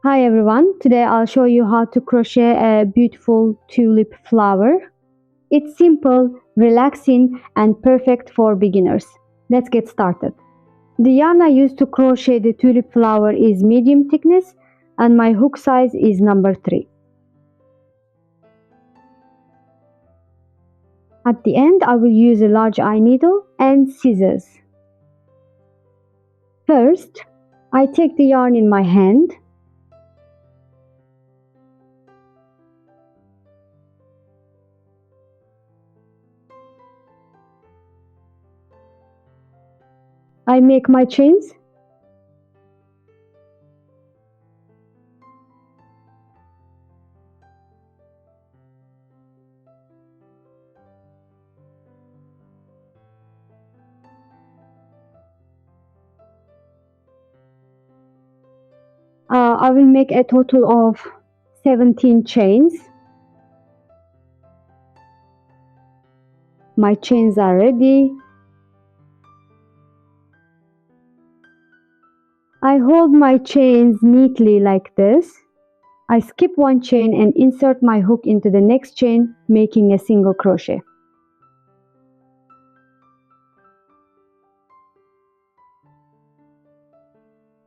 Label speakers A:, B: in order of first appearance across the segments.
A: Hi everyone, today I'll show you how to crochet a beautiful tulip flower. It's simple, relaxing and perfect for beginners. Let's get started. The yarn I use to crochet the tulip flower is medium thickness and my hook size is number 3. At the end I will use a large eye needle and scissors. First, I take the yarn in my hand. I make my chains. I will make a total of 17 chains. My chains are ready. I hold my chains neatly like this. I skip one chain and insert my hook into the next chain, making a single crochet.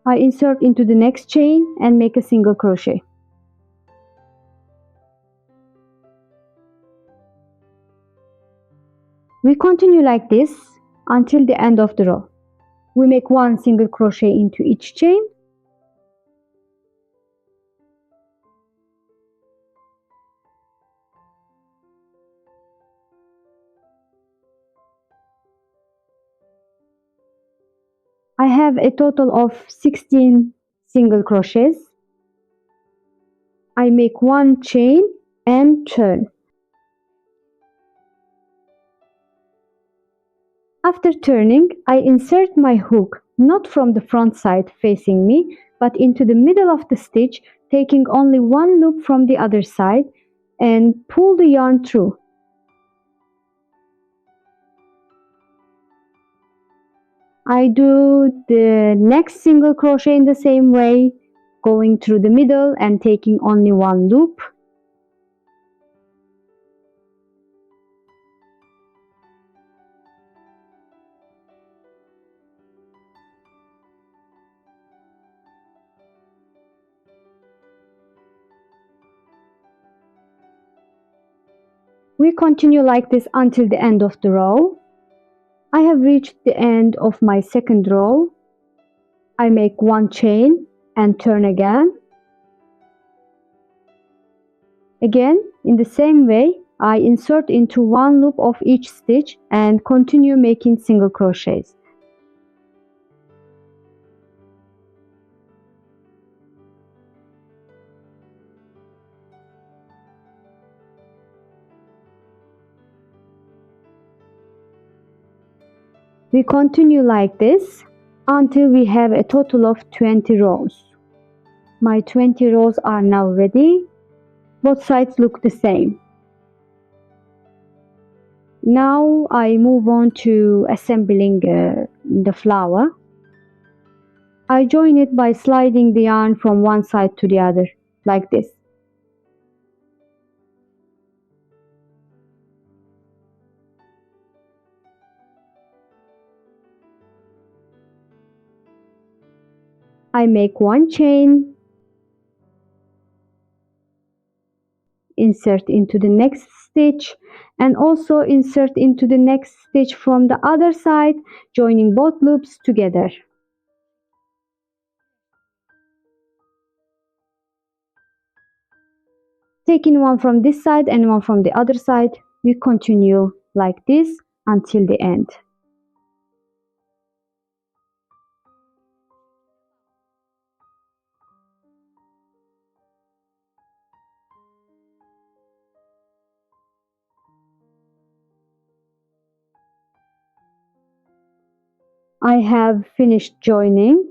A: I insert into the next chain and make a single crochet. We continue like this until the end of the row. We make one single crochet into each chain. I have a total of 16 single crochets. I make one chain and turn. After turning, I insert my hook not from the front side facing me, but into the middle of the stitch, taking only one loop from the other side and pull the yarn through. I do the next single crochet in the same way, going through the middle and taking only one loop. We continue like this until the end of the row. I have reached the end of my second row. I make one chain and turn again. Again, in the same way, I insert into one loop of each stitch and continue making single crochets. We continue like this until we have a total of 20 rows. My 20 rows are now ready. Both sides look the same. Now I move on to assembling the flower. I join it by sliding the yarn from one side to the other, like this. I make one chain, insert into the next stitch, and also insert into the next stitch from the other side, joining both loops together. Taking one from this side and one from the other side, we continue like this until the end. I have finished joining.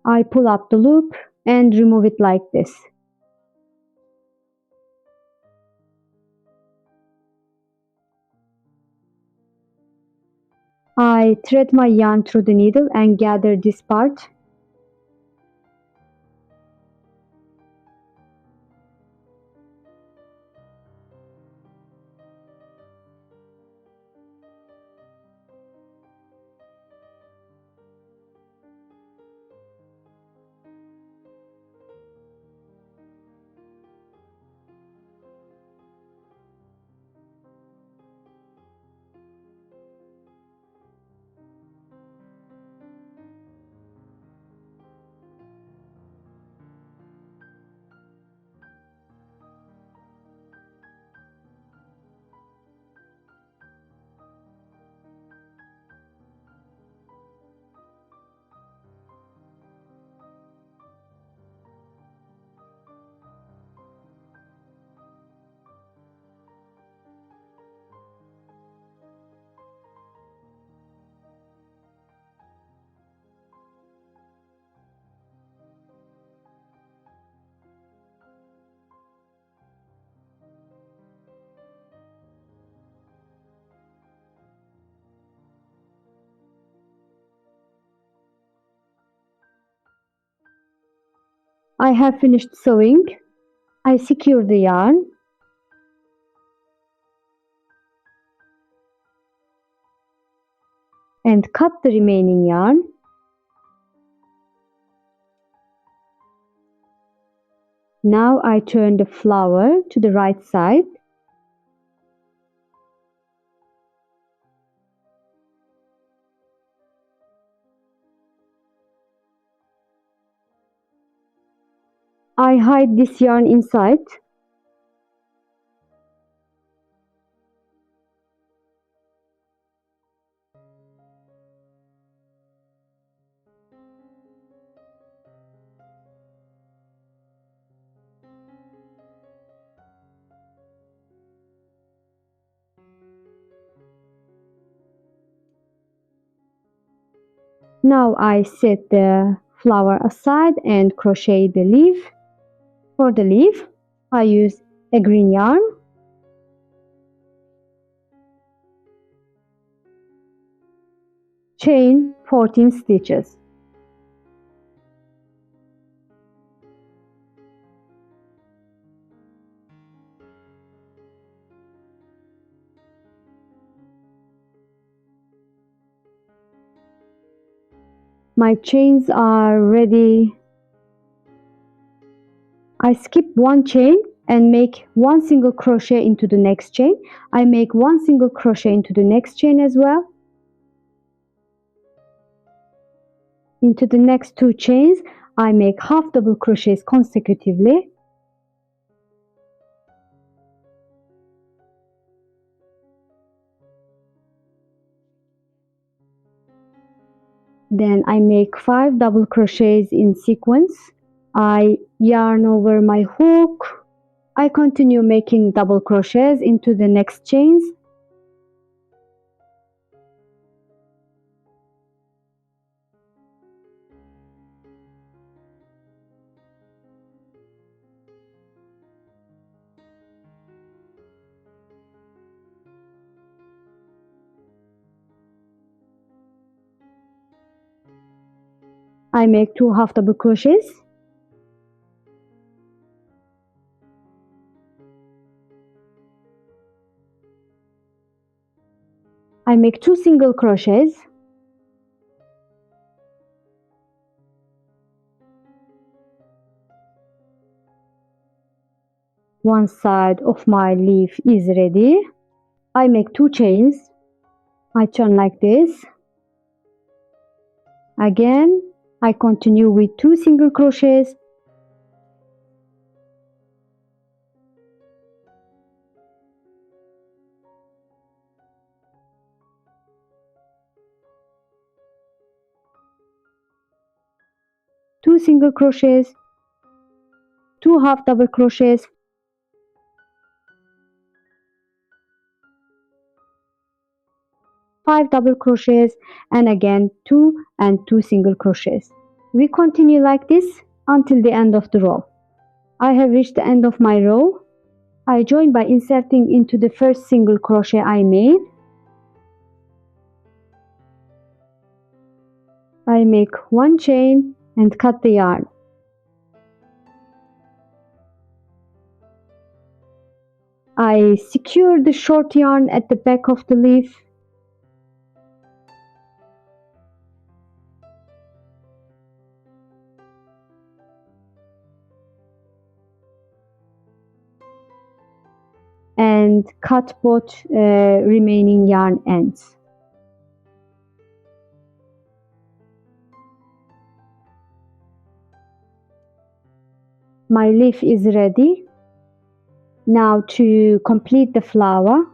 A: I pull up the loop and remove it like this. I thread my yarn through the needle and gather this part. I have finished sewing. I secure the yarn and cut the remaining yarn. Now I turn the flower to the right side. I hide this yarn inside. Now I set the flower aside and crochet the leaf. For the leaf, I use a green yarn. Chain 14 stitches. My chains are ready. I skip one chain and make one single crochet into the next chain. I make one single crochet into the next chain as well. Into the next two chains, I make half double crochets consecutively. Then I make 5 double crochets in sequence. I yarn over my hook. I continue making double crochets into the next chains. I make 2 half double crochets. I make 2 single crochets. One side of my leaf is ready. I make 2 chains. I turn like this. Again, I continue with 2 single crochets. Two single crochets, 2 half double crochets, 5 double crochets, and again 2 and 2 single crochets. We continue like this until the end of the row. I have reached the end of my row. I join by inserting into the first single crochet I made. I make one chain and cut the yarn. I secure the short yarn at the back of the leaf. And cut both remaining yarn ends. My leaf is ready. Now to complete the flower,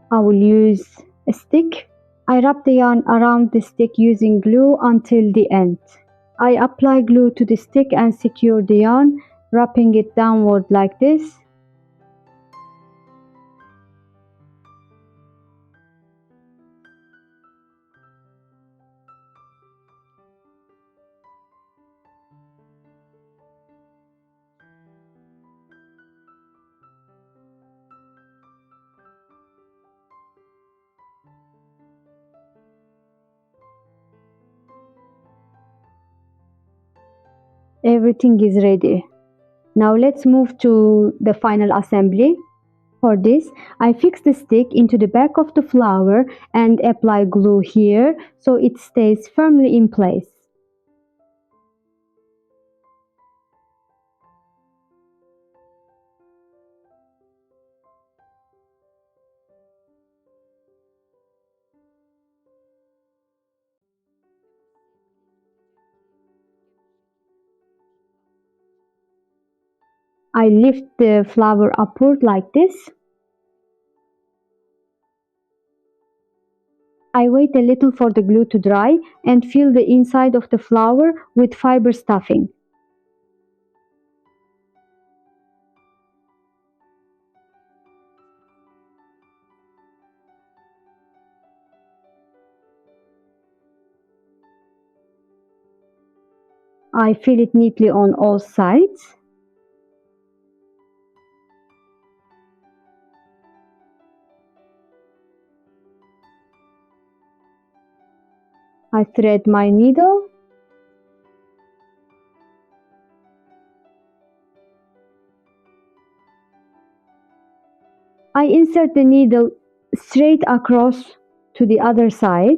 A: I will use a stick. I wrap the yarn around the stick using glue until the end. I apply glue to the stick and secure the yarn, wrapping it downward like this. Everything is ready. Now let's move to the final assembly. For this, I fix the stick into the back of the flower and apply glue here so it stays firmly in place. I lift the flower upward like this. I wait a little for the glue to dry and fill the inside of the flower with fiber stuffing. I fill it neatly on all sides. I thread my needle. I insert the needle straight across to the other side.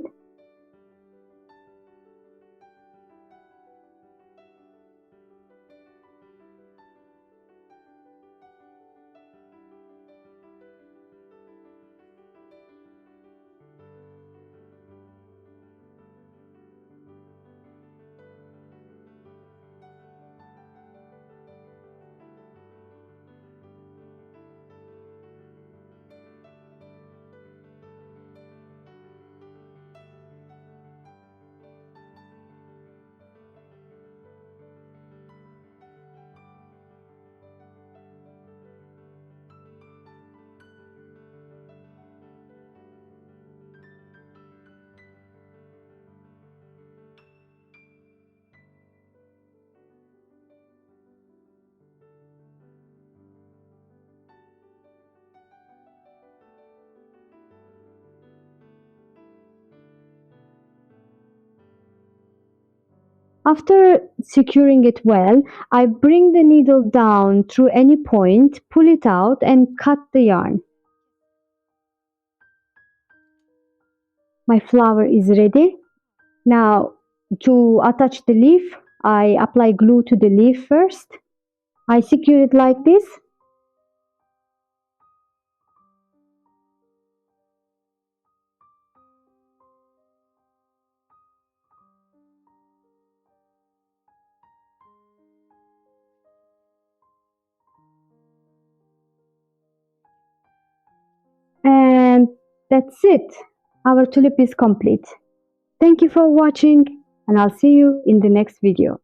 A: After securing it well, I bring the needle down through any point, pull it out and cut the yarn. My flower is ready. Now to attach the leaf, I apply glue to the leaf first. I secure it like this. And that's it. Our tulip is complete. Thank you for watching and I'll see you in the next video.